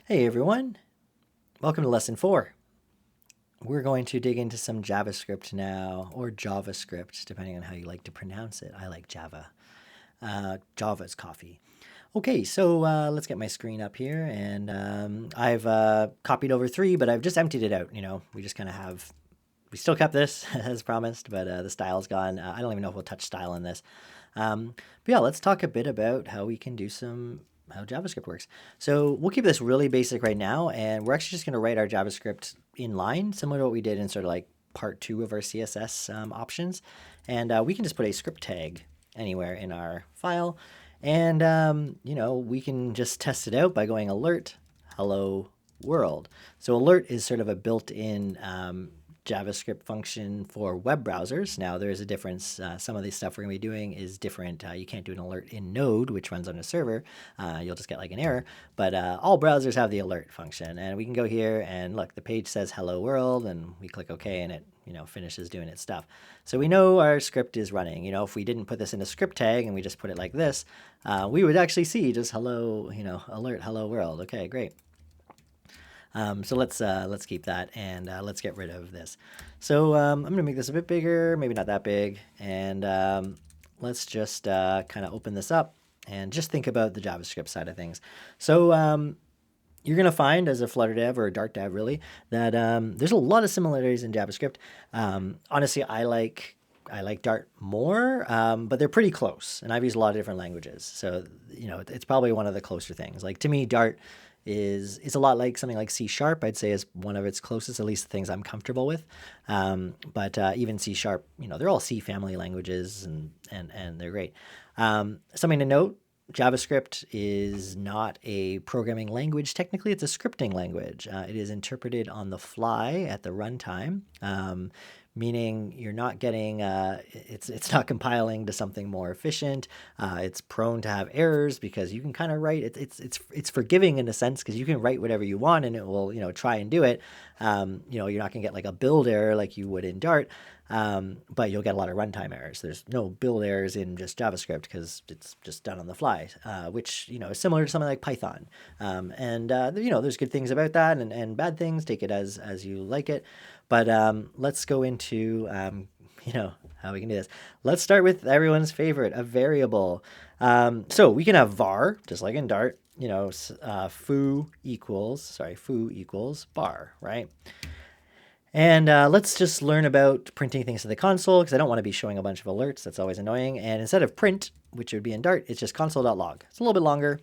Hey everyone, welcome to lesson 4. We're going to dig into some JavaScript now, or JavaScript, depending on how you like to pronounce it. I like Java. Java's coffee. Okay, so let's get my screen up here, and I've copied over 3, but I've just emptied it out. We just kind of have, we still kept this as promised, but the style's gone. I don't even know if we'll touch style in this. But yeah, let's talk a bit about how we can do how JavaScript works. So we'll keep this really basic right now, and we're actually just going to write our JavaScript in line, similar to what we did in sort of like part 2 of our CSS options. And we can just put a script tag anywhere in our file, and we can just test it out by going alert hello world. So alert is sort of a built-in JavaScript function for web browsers. Now there is a difference. Some of the stuff we're going to be doing is different. You can't do an alert in Node, which runs on a server. You'll just get like an error. But all browsers have the alert function, and we can go here and look. The page says "Hello World," and we click OK, and it finishes doing its stuff. So we know our script is running. If we didn't put this in a script tag and we just put it like this, we would actually see just hello, alert hello world. Okay, great. So let's keep that, and let's get rid of this. So I'm going to make this a bit bigger, maybe not that big, and let's just kind of open this up and just think about the JavaScript side of things. So you're going to find as a Flutter dev or a Dart dev really that there's a lot of similarities in JavaScript. Honestly, I like Dart more, but they're pretty close, and I've used a lot of different languages. So it's probably one of the closer things. Like to me, Dart is a lot like something like C#. I'd say is one of its closest, at least the things I'm comfortable with. But even C#, they're all C family languages, and they're great. Something to note: JavaScript is not a programming language. Technically, it's a scripting language. It is interpreted on the fly at the runtime. Meaning you're not getting, it's not compiling to something more efficient. It's prone to have errors because you can kind of write, it's forgiving in a sense because you can write whatever you want and it will, try and do it. You're not gonna get like a build error like you would in Dart, but you'll get a lot of runtime errors. There's no build errors in just JavaScript because it's just done on the fly, which, is similar to something like Python. There's good things about that and bad things. Take it as you like it. But let's go into, how we can do this. Let's start with everyone's favorite, a variable. So we can have var, just like in Dart, foo equals bar, right? And let's just learn about printing things to the console because I don't want to be showing a bunch of alerts. That's always annoying. And instead of print, which would be in Dart, it's just console.log. It's a little bit longer.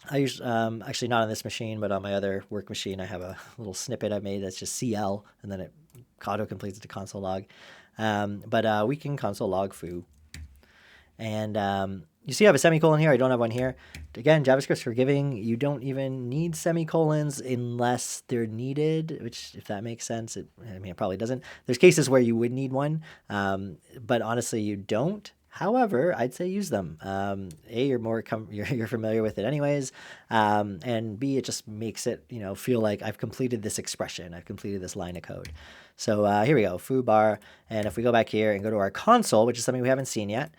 I use actually not on this machine, but on my other work machine, I have a little snippet I made that's just CL, and then it auto completes it to console log. But we can console log foo. And you see I have a semicolon here. I don't have one here. Again, JavaScript's forgiving. You don't even need semicolons unless they're needed, which, if that makes sense, it probably doesn't. There's cases where you would need one, but honestly, you don't. However, I'd say use them. A, you're familiar with it anyways, and B, it just makes it feel like I've completed this expression, I've completed this line of code. So here we go, foo bar, and if we go back here and go to our console, which is something we haven't seen yet,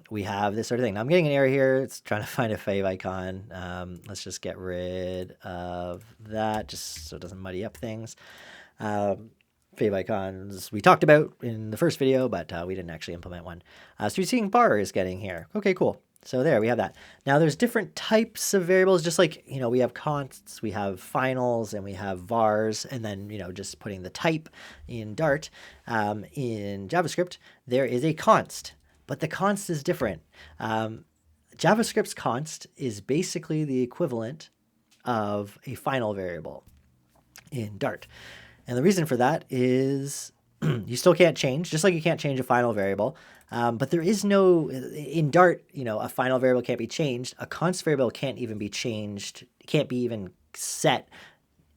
we have this sort of thing. Now I'm getting an error here. It's trying to find a favicon. Let's just get rid of that, just so it doesn't muddy up things. Favicons we talked about in the first video, but we didn't actually implement one. So you're seeing bar is getting here. Okay, cool. So there we have that. Now there's different types of variables, just like, we have consts, we have finals, and we have vars, and then, just putting the type in Dart. In JavaScript, there is a const, but the const is different. JavaScript's const is basically the equivalent of a final variable in Dart. And the reason for that is you still can't change, just like you can't change a final variable. But there is no, in Dart, a final variable can't be changed. A const variable can't even be changed, can't be even set.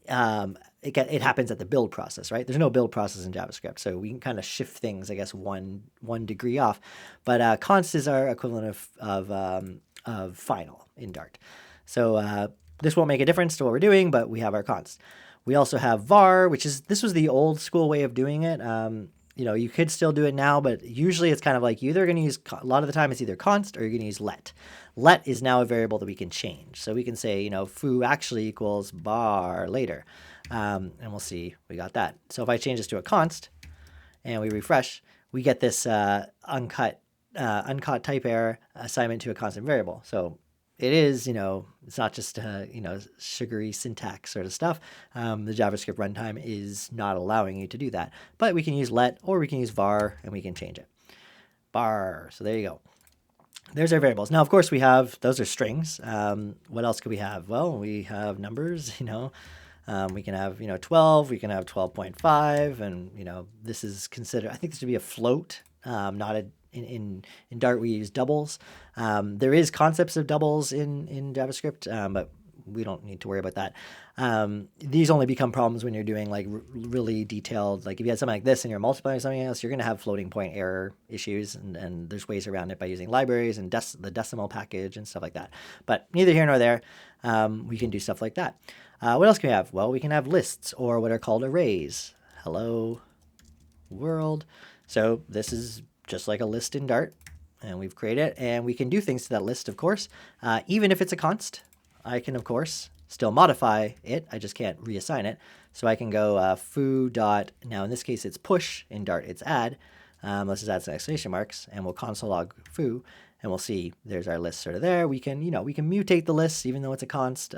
It happens at the build process, right? There's no build process in JavaScript. So we can kind of shift things, I guess, one degree off. But const is our equivalent of final in Dart. So this won't make a difference to what we're doing, but we have our const. We also have var, this was the old school way of doing it. You could still do it now, but usually it's kind of like you're either going to use, a lot of the time it's either const or you're going to use let. let is now a variable that we can change. So we can say, foo actually equals bar later. And we'll see we got that. So if I change this to a const and we refresh, we get this uncaught type error assignment to a constant variable. So it is, it's not just, sugary syntax sort of stuff. The JavaScript runtime is not allowing you to do that. But we can use let or we can use var and we can change it. Bar. So there you go. There's our variables. Now, of course, we have, those are strings. What else could we have? Well, we have numbers, we can have, 12, we can have 12.5, and, this is considered, I think this would be a float, not a, in Dart we use doubles. There is concepts of doubles in JavaScript, but we don't need to worry about that. These only become problems when you're doing like really detailed, like if you had something like this and you're multiplying something else, you're going to have floating point error issues, and there's ways around it by using libraries and the decimal package and stuff like that. But neither here nor there. We can do stuff like that. What else can we have? Well, we can have lists or what are called arrays. Hello world. So this is just like a list in Dart, and we've created it, and we can do things to that list, of course, even if it's a const. I can, of course, still modify it. I just can't reassign it. So I can go foo dot, now in this case it's push, in Dart it's add. Let's just add some exclamation marks, and we'll console log foo, and we'll see there's our list sort of there. We can, we can mutate the list even though it's a const.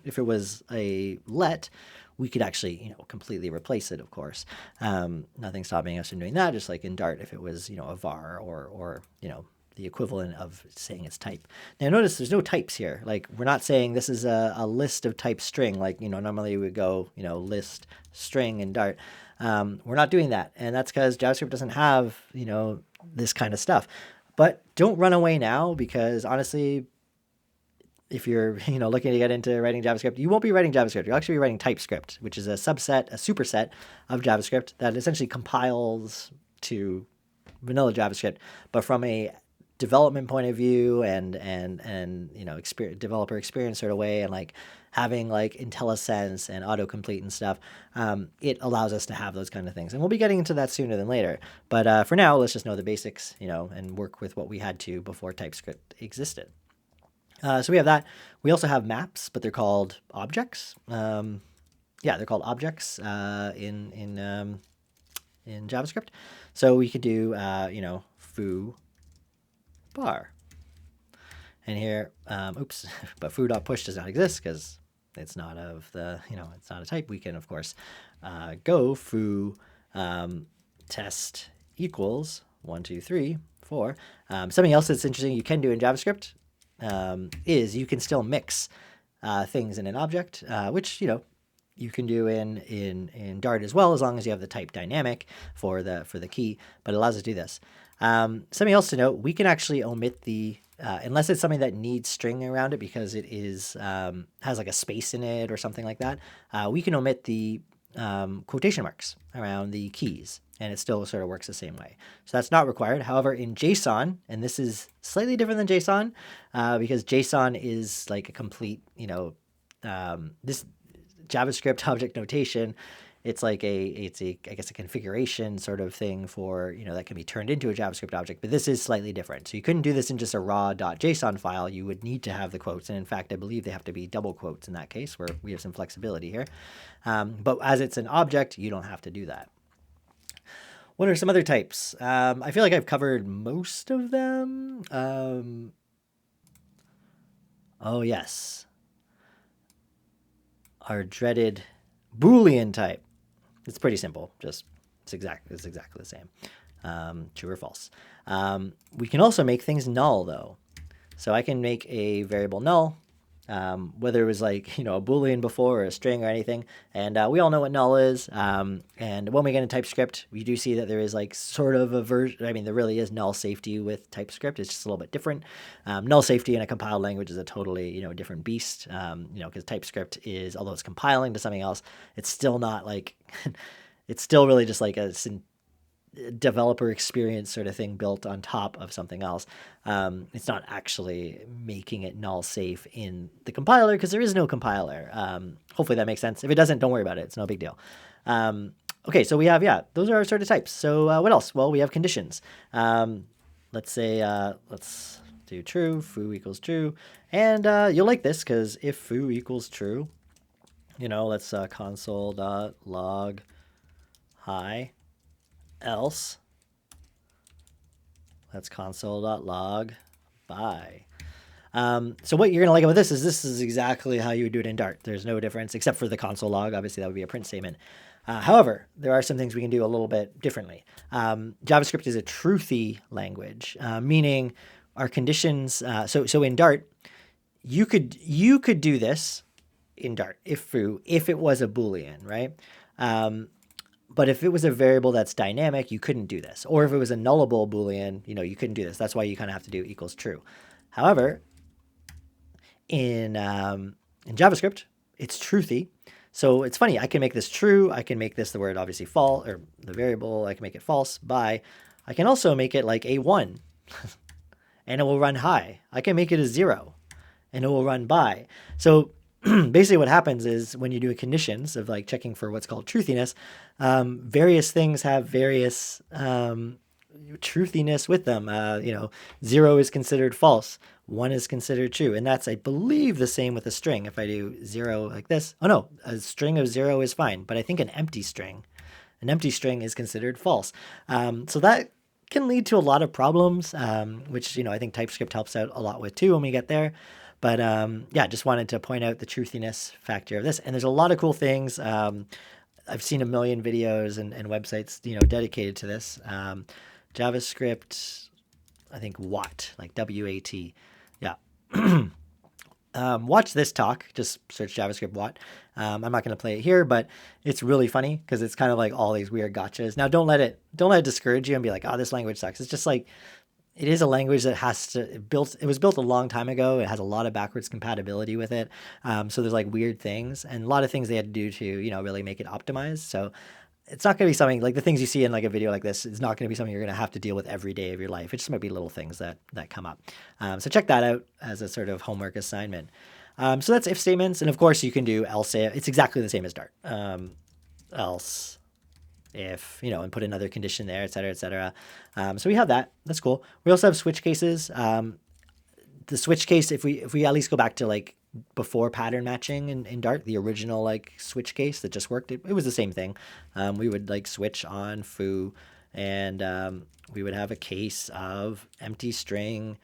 If it was a let, we could actually, completely replace it, of course. Nothing stopping us from doing that, just like in Dart if it was, a var or the equivalent of saying it's type. Now notice there's no types here. Like we're not saying this is a list of type string, like, normally we would go, list string in Dart. We're not doing that. And that's because JavaScript doesn't have, this kind of stuff. But don't run away now, because honestly, if you're, looking to get into writing JavaScript, you won't be writing JavaScript. You'll actually be writing TypeScript, which is a superset of JavaScript that essentially compiles to vanilla JavaScript, but from a development point of view and developer experience sort of way, and like having like IntelliSense and autocomplete and stuff, it allows us to have those kind of things. And we'll be getting into that sooner than later. But for now, let's just know the basics, and work with what we had to before TypeScript existed. So we have that. We also have maps, but they're called objects. They're called objects in JavaScript. So we could do, foo bar. And here, but foo.push does not exist because it's not of the, it's not a type. We can, of course, go foo test equals 1, 2, 3, 4. Something else that's interesting you can do in JavaScript is you can still mix things in an object, which, you can do in Dart as well, as long as you have the type dynamic for the key, but it allows us to do this. Something else to note, we can actually omit the, unless it's something that needs string around it because it is has like a space in it or something like that, we can omit the quotation marks around the keys, and it still sort of works the same way. So that's not required. However, in JSON, and this is slightly different than JSON, because JSON is like a complete, this JavaScript object notation, it's like I guess a configuration sort of thing for, that can be turned into a JavaScript object, but this is slightly different. So you couldn't do this in just a raw.json file. You would need to have the quotes. And in fact, I believe they have to be double quotes in that case, where we have some flexibility here. But as it's an object, you don't have to do that. What are some other types? I feel like I've covered most of them. Oh yes. Our dreaded Boolean type. It's pretty simple. It's exactly the same. True or false. We can also make things null though. So I can make a variable null, whether it was like, a Boolean before or a string or anything. And we all know what null is. And when we get into TypeScript, we do see that there is like sort of a version. I mean, there really is null safety with TypeScript. It's just a little bit different. Null safety in a compiled language is a totally, different beast. Because TypeScript is, although it's compiling to something else, it's still not like, it's still really just like a developer experience sort of thing built on top of something else. It's not actually making it null safe in the compiler because there is no compiler. Hopefully that makes sense. If it doesn't, don't worry about it. It's no big deal. Okay, so we have, those are our sort of types. So what else? Well, we have conditions. Let's say, let's do true, foo equals true. And you'll like this because if foo equals true, let's console.log hi, else let's console.log by. So what you're going to like about this is exactly how you would do it in Dart. There's no difference except for the console log. Obviously, that would be a print statement. However, there are some things we can do a little bit differently. JavaScript is a truthy language, meaning our conditions. So in Dart, you could do this in Dart if it was a Boolean, right? But if it was a variable that's dynamic, you couldn't do this. Or if it was a nullable Boolean, you couldn't do this. That's why you kind of have to do equals true. However, in JavaScript, it's truthy. So it's funny, I can make this true. I can make this the word obviously false, or the variable, I can make it false by. I can also make it like a 1 and it will run high. I can make it a 0 and it will run by. So basically what happens is when you do conditions of like checking for what's called truthiness, various things have various truthiness with them. 0 is considered false. 1 is considered true. And that's, I believe, the same with a string. If I do 0 like this, oh no, a string of 0 is fine. But I think an empty string is considered false. So that can lead to a lot of problems, which, I think TypeScript helps out a lot with too when we get there. But yeah, just wanted to point out the truthiness factor of this. And there's a lot of cool things. I've seen a million videos and websites, dedicated to this. JavaScript, I think WAT, like W-A-T. Yeah. Watch this talk. Just search JavaScript WAT. I'm not going to play it here, but it's really funny because it's kind of like all these weird gotchas. Now, don't let it discourage you and be like, oh, this language sucks. It's just like, it is a language that it was built a long time ago. It has a lot of backwards compatibility with it. So there's like weird things and a lot of things they had to do to, really make it optimized. So it's not going to be something like the things you see in like a video like this. It's not going to be something you're going to have to deal with every day of your life. It just might be little things that come up. So check that out as a sort of homework assignment. So that's if statements. And of course you can do else if. It's exactly the same as Dart. Else if, and put another condition there, et cetera, et cetera. So we have that. That's cool. We also have switch cases. The switch case, if we at least go back to like before pattern matching in Dart, the original like switch case that just worked, it was the same thing. We would like switch on foo and we would have a case of empty string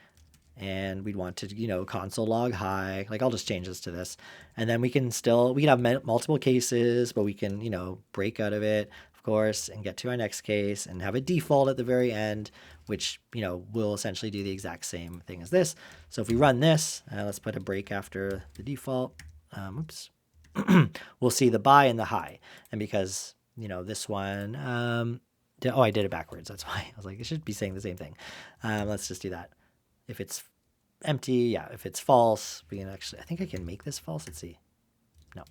and we'd want to, console log hi. Like I'll just change this to this. And then we can have multiple cases, but we can, break out of it, of course, and get to our next case and have a default at the very end, which, will essentially do the exact same thing as this. So if we run this, let's put a break after the default. Oops. We'll see the by and the high. And because, this one, I did it backwards. That's why I was like, it should be saying the same thing. Let's just do that. If it's empty, yeah. If it's false, we can actually, I think I can make this false. Let's see. No,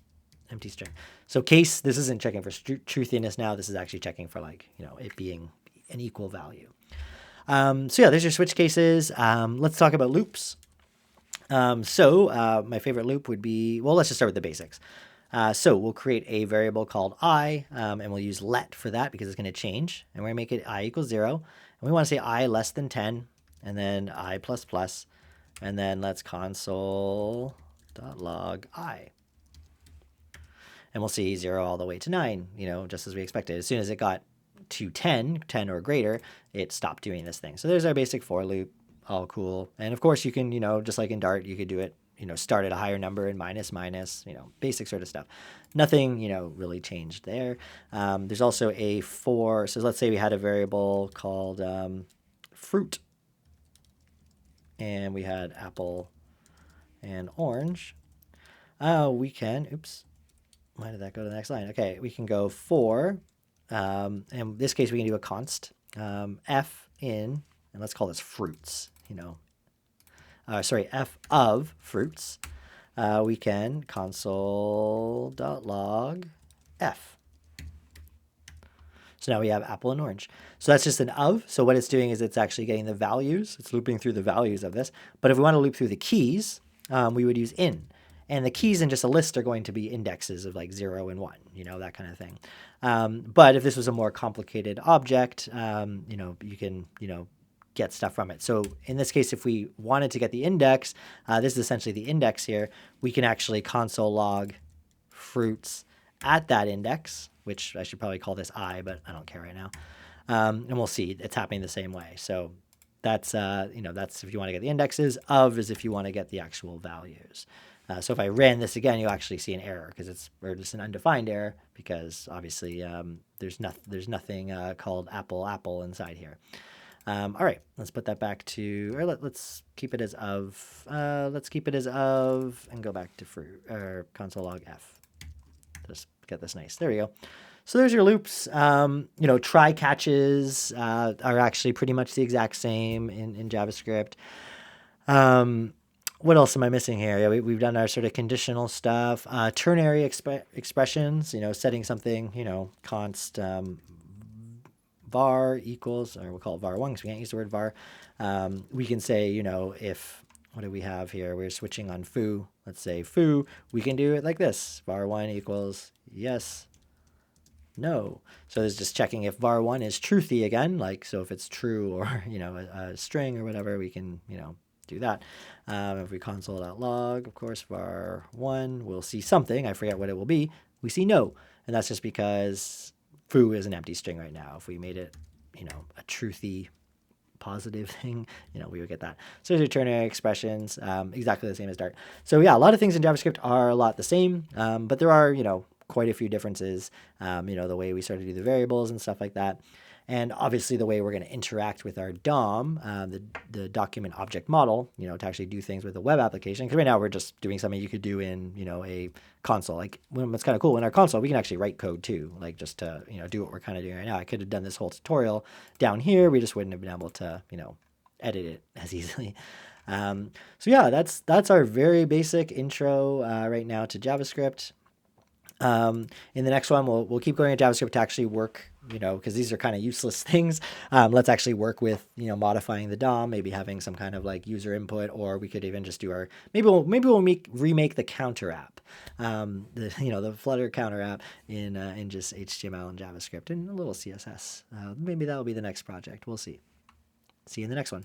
empty string. So case, this isn't checking for truthiness now. This is actually checking for like, it being an equal value. So yeah, there's your switch cases. Let's talk about loops. So my favorite loop would be, well, let's just start with the basics. So we'll create a variable called I, and we'll use let for that because it's going to change. And we're going to make it I equals 0. And we want to say I less than 10, and then I plus plus, and then let's console.log I. And we'll see 0 all the way to 9, just as we expected. As soon as it got to 10 or greater, it stopped doing this thing. So there's our basic for loop, all cool. And of course you can, just like in Dart, you could do it, start at a higher number and minus, basic sort of stuff. Nothing, really changed there. There's also a for, so let's say we had a variable called fruit. And we had apple and orange. We can, oops, why did that go to the next line? Okay, we can go for, and in this case we can do a const, f in, and let's call this fruits, f of fruits. We can console.log f. So now we have apple and orange. So that's just an of. So what it's doing is it's actually getting the values. It's looping through the values of this. But if we want to loop through the keys, we would use in. And the keys in just a list are going to be indexes of like 0 and 1, that kind of thing. But if this was a more complicated object, you can, get stuff from it. So in this case, if we wanted to get the index, this is essentially the index here, we can actually console log fruits at that index, which I should probably call this I, but I don't care right now. And we'll see it's happening the same way. So that's, that's if you want to get the indexes, of is if you want to get the actual values. So if I ran this again, you'll actually see an error or just an undefined error because obviously there's nothing called apple inside here. All right, let's put that back to, or let's keep it as of. Let's keep it as of and go back to fruit or console log f. Just get this nice. There we go. So there's your loops. Try catches are actually pretty much the exact same in JavaScript. What else am I missing here? Yeah, we've done our sort of conditional stuff. Ternary expressions, setting something, const var equals, or we'll call it var1 because we can't use the word var. We can say, what do we have here? We're switching on foo. Let's say foo. We can do it like this. var1 equals yes, no. So it's just checking if var1 is truthy again, so if it's true or, a string or whatever, we can, do that. If we console.log, of course, var1, we'll see something. I forget what it will be. We see no. And that's just because foo is an empty string right now. If we made it, a truthy positive thing, we would get that. So these are ternary expressions, exactly the same as Dart. So yeah, a lot of things in JavaScript are a lot the same, but there are, quite a few differences, the way we sort of do the variables and stuff like that. And obviously the way we're going to interact with our DOM, the document object model, to actually do things with a web application. Because right now we're just doing something you could do in, a console. It's kind of cool. In our console, we can actually write code too, just to, do what we're kind of doing right now. I could have done this whole tutorial down here. We just wouldn't have been able to, edit it as easily. So yeah, that's our very basic intro right now to JavaScript. In the next one, we'll keep going at JavaScript to actually work, because these are kind of useless things. Let's actually work with, modifying the DOM, maybe having some kind of user input, or we could even just do maybe we'll remake the counter app, the Flutter counter app in just HTML and JavaScript and a little CSS. Maybe that'll be the next project. We'll see. See you in the next one.